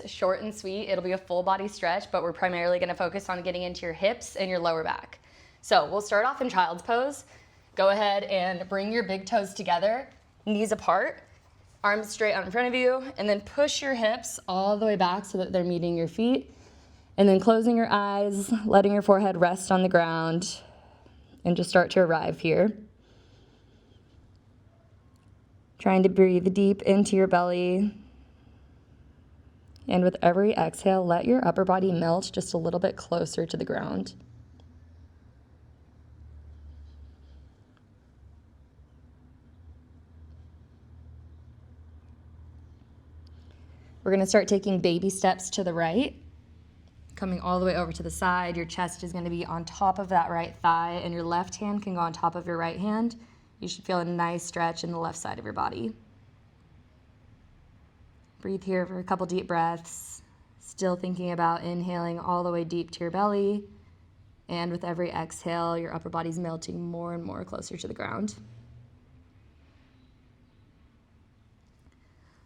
short and sweet. It'll be a full body stretch, but we're primarily gonna focus on getting into your hips and your lower back. So we'll start off in child's pose. Go ahead and bring your big toes together, knees apart, arms straight out in front of you, and then push your hips all the way back so that they're meeting your feet. And then closing your eyes, letting your forehead rest on the ground, and just start to arrive here. Trying to breathe deep into your belly. And with every exhale, let your upper body melt just a little bit closer to the ground. We're going to start taking baby steps to the right, coming all the way over to the side. Your chest is going to be on top of that right thigh, and your left hand can go on top of your right hand. You should feel a nice stretch in the left side of your body. Breathe here for a couple deep breaths, still thinking about inhaling all the way deep to your belly. And with every exhale, your upper body's melting more and more closer to the ground.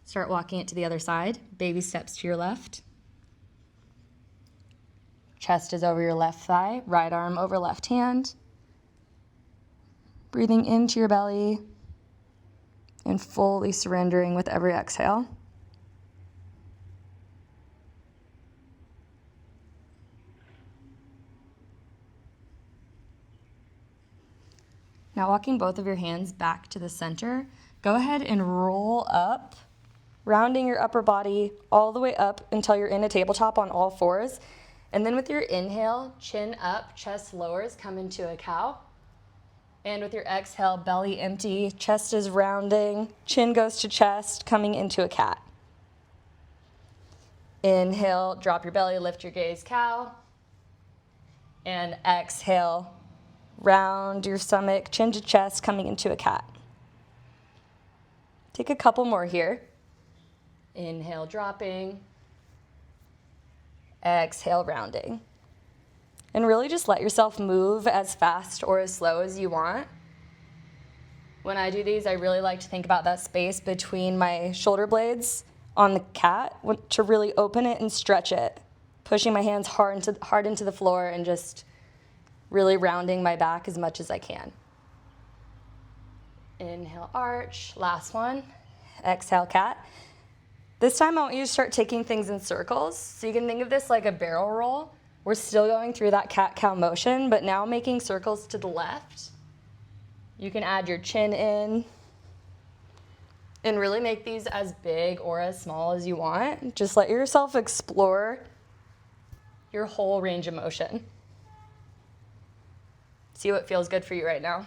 Start walking it to the other side. Baby steps to your left. Chest is over your left thigh, right arm over left hand. Breathing into your belly and fully surrendering with every exhale. Now walking both of your hands back to the center, go ahead and roll up, rounding your upper body all the way up until you're in a tabletop on all fours. And then with your inhale, chin up, chest lowers, come into a cow. And with your exhale, belly empty, chest is rounding, chin goes to chest, coming into a cat. Inhale, drop your belly, lift your gaze, cow. And exhale, round your stomach, chin to chest, coming into a cat. Take a couple more here. Inhale, dropping. Exhale, rounding. And really just let yourself move as fast or as slow as you want. When I do these, I really like to think about that space between my shoulder blades on the cat to really open it and stretch it. Pushing my hands hard into the floor and just really rounding my back as much as I can. Inhale, arch. Last one. Exhale, cat. This time I want you to start taking things in circles. So you can think of this like a barrel roll. We're still going through that cat-cow motion, but now making circles to the left. You can add your chin in and really make these as big or as small as you want. Just let yourself explore your whole range of motion. See what feels good for you right now.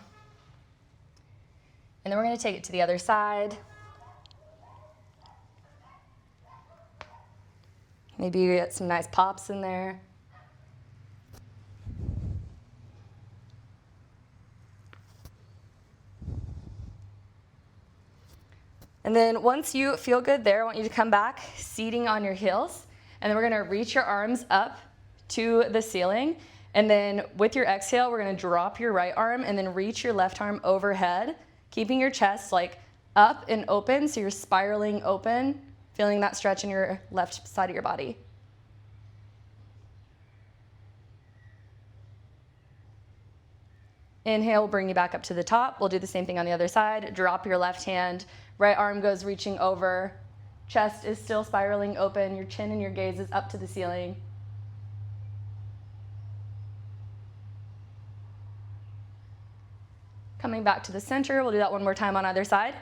And then we're going to take it to the other side. Maybe you get some nice pops in there. And then once you feel good there, I want you to come back, seating on your heels. And then we're going to reach your arms up to the ceiling. And then with your exhale, we're going to drop your right arm and then reach your left arm overhead, keeping your chest like up and open, so you're spiraling open, feeling that stretch in your left side of your body. Inhale will bring you back up to the top. We'll do the same thing on the other side. Drop your left hand, right arm goes reaching over, chest is still spiraling open, your chin and your gaze is up to the ceiling. Coming back to the center, we'll do that one more time on either side.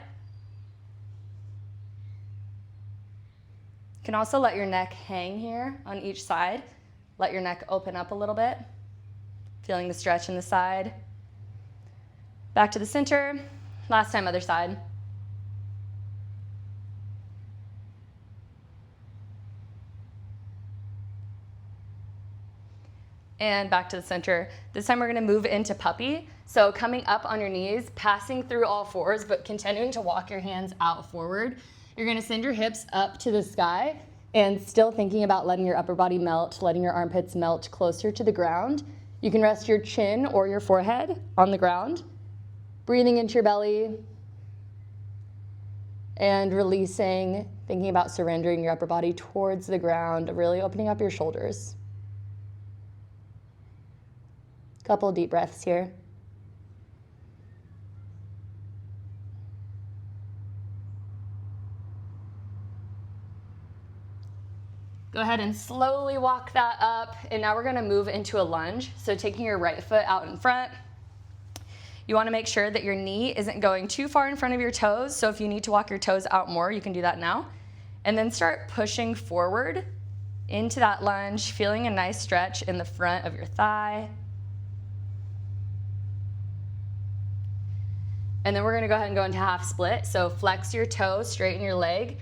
You can also let your neck hang here on each side. Let your neck open up a little bit, feeling the stretch in the side. Back to the center, last time other side. And back to the center. This time we're gonna move into puppy. So coming up on your knees, passing through all fours, but continuing to walk your hands out forward. You're gonna send your hips up to the sky and still thinking about letting your upper body melt, letting your armpits melt closer to the ground. You can rest your chin or your forehead on the ground. Breathing into your belly. And releasing, thinking about surrendering your upper body towards the ground, really opening up your shoulders. Couple deep breaths here. Go ahead and slowly walk that up, and now we're gonna move into a lunge. So taking your right foot out in front, you wanna make sure that your knee isn't going too far in front of your toes, so if you need to walk your toes out more, you can do that now. And then start pushing forward into that lunge, feeling a nice stretch in the front of your thigh. And then we're gonna go ahead and go into half split. So flex your toes, straighten your leg,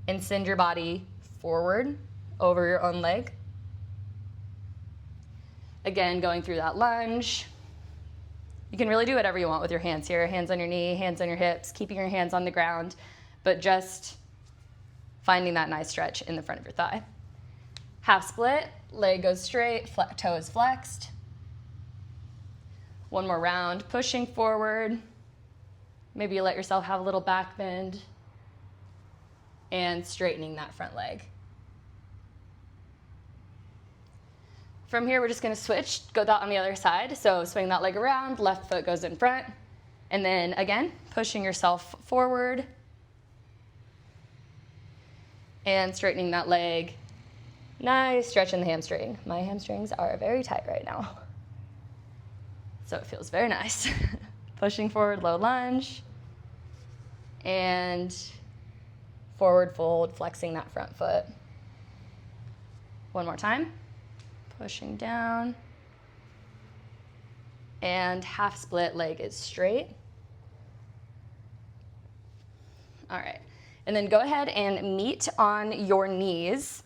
and send your body forward over your own leg. Again, going through that lunge. You can really do whatever you want with your hands here. Hands on your knee, hands on your hips, keeping your hands on the ground, but just finding that nice stretch in the front of your thigh. Half split, leg goes straight, toe is flexed. One more round, pushing forward. Maybe you let yourself have a little back bend and straightening that front leg. From here, we're just gonna switch, go that on the other side. So swing that leg around, left foot goes in front. And then again, pushing yourself forward and straightening that leg. Nice stretch in the hamstring. My hamstrings are very tight right now. So it feels very nice. Pushing forward, low lunge. And forward fold, flexing that front foot. One more time. Pushing down. And half split, leg is straight. All right. And then go ahead and meet on your knees.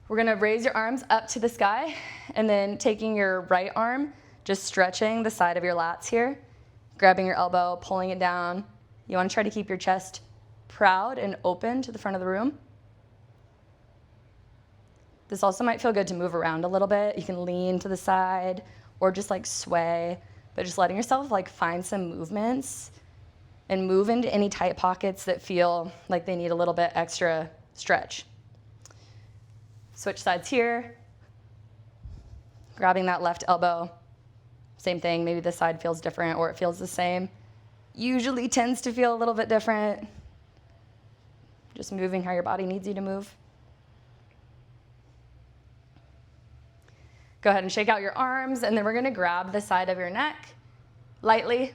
We're gonna raise your arms up to the sky, and then taking your right arm, just stretching the side of your lats here, grabbing your elbow, pulling it down. You wanna try to keep your chest proud and open to the front of the room. This also might feel good to move around a little bit. You can lean to the side or just like sway, but just letting yourself like find some movements and move into any tight pockets that feel like they need a little bit extra stretch. Switch sides here. Grabbing that left elbow. Same thing, maybe this side feels different or it feels the same. Usually tends to feel a little bit different. Just moving how your body needs you to move. Go ahead and shake out your arms, and then we're gonna grab the side of your neck, lightly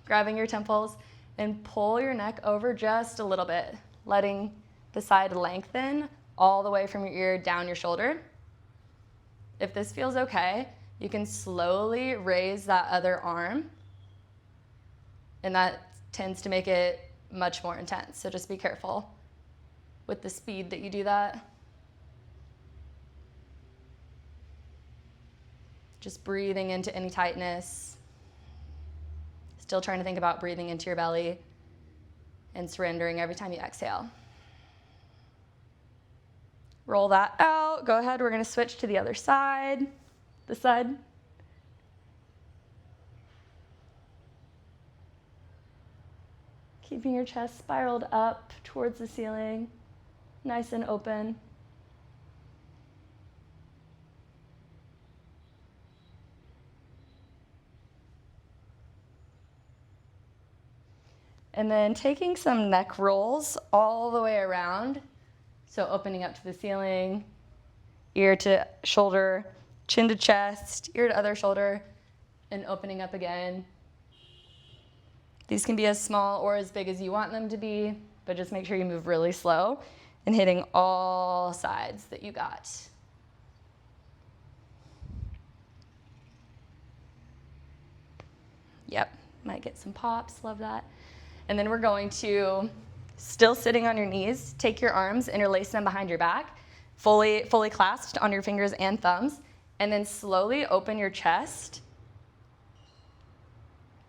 grabbing your temples, and pull your neck over just a little bit, letting the side lengthen all the way from your ear down your shoulder. If this feels okay, you can slowly raise that other arm, and that tends to make it much more intense, so just be careful with the speed that you do that. Just breathing into any tightness. Still trying to think about breathing into your belly and surrendering every time you exhale. Roll that out. Go ahead, we're gonna switch to the other side. This side. Keeping your chest spiraled up towards the ceiling, nice and open. And then taking some neck rolls all the way around. So opening up to the ceiling, ear to shoulder, chin to chest, ear to other shoulder, and opening up again. These can be as small or as big as you want them to be, but just make sure you move really slow and hitting all sides that you got. Yep, might get some pops, love that. And then we're going to, still sitting on your knees, take your arms, interlace them behind your back, fully clasped on your fingers and thumbs, and then slowly open your chest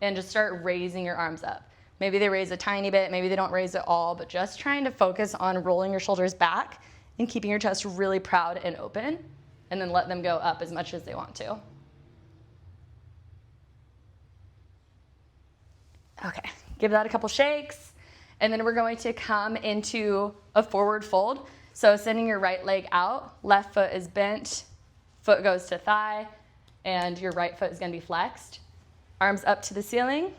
and just start raising your arms up. Maybe they raise a tiny bit, maybe they don't raise at all, but just trying to focus on rolling your shoulders back and keeping your chest really proud and open, and then let them go up as much as they want to. Okay, give that a couple shakes, And then we're going to come into a forward fold. So sending your right leg out, left foot is bent, foot goes to thigh, and your right foot is gonna be flexed. Arms up to the ceiling,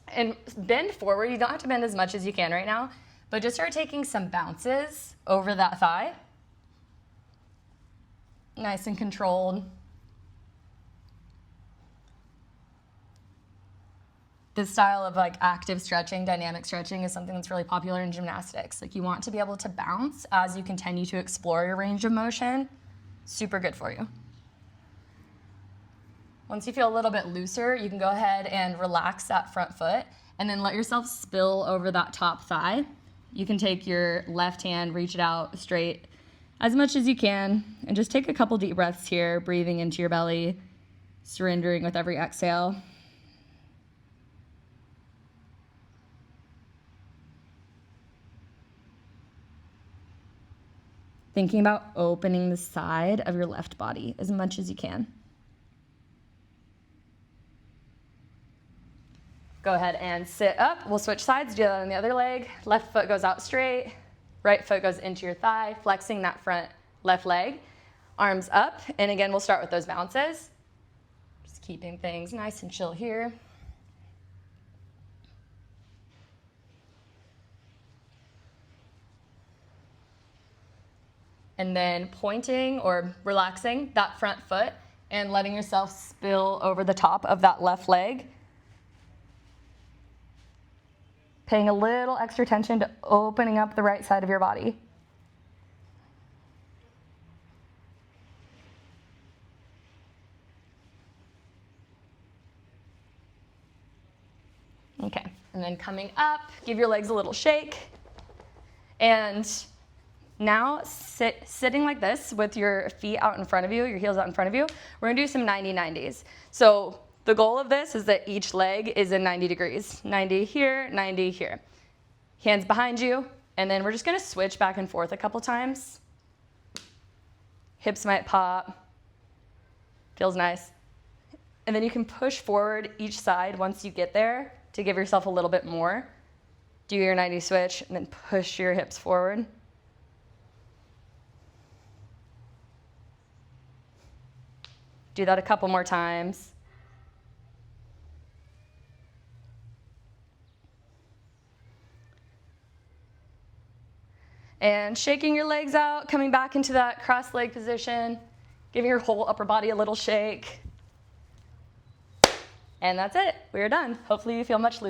and bend forward. You don't have to bend as much as you can right now, but just start taking some bounces over that thigh. Nice and controlled. This style of like active stretching, dynamic stretching is something that's really popular in gymnastics. Like you want to be able to bounce as you continue to explore your range of motion. Super good for you. Once you feel a little bit looser, you can go ahead and relax that front foot and then let yourself spill over that top thigh. You can take your left hand, reach it out straight as much as you can, and just take a couple deep breaths here, breathing into your belly, surrendering with every exhale. Thinking about opening the side of your left body as much as you can. Go ahead and sit up. We'll switch sides, do that on the other leg. Left foot goes out straight, right foot goes into your thigh, flexing that front left leg. Arms up, and again, we'll start with those bounces. Just keeping things nice and chill here. And then pointing or relaxing that front foot and letting yourself spill over the top of that left leg. Paying a little extra attention to opening up the right side of your body. Okay, and then coming up, give your legs a little shake. And now sitting like this with your feet out in front of you, your heels out in front of you, we're gonna do some 90-90s. So the goal of this is that each leg is in 90 degrees. 90 here, 90 here. Hands behind you, and then we're just gonna switch back and forth a couple times. Hips might pop, feels nice. And then you can push forward each side once you get there to give yourself a little bit more. Do your 90 switch, and then push your hips forward. Do that a couple more times. And shaking your legs out, coming back into that cross leg position, giving your whole upper body a little shake. And that's it. We're done. Hopefully you feel much looser.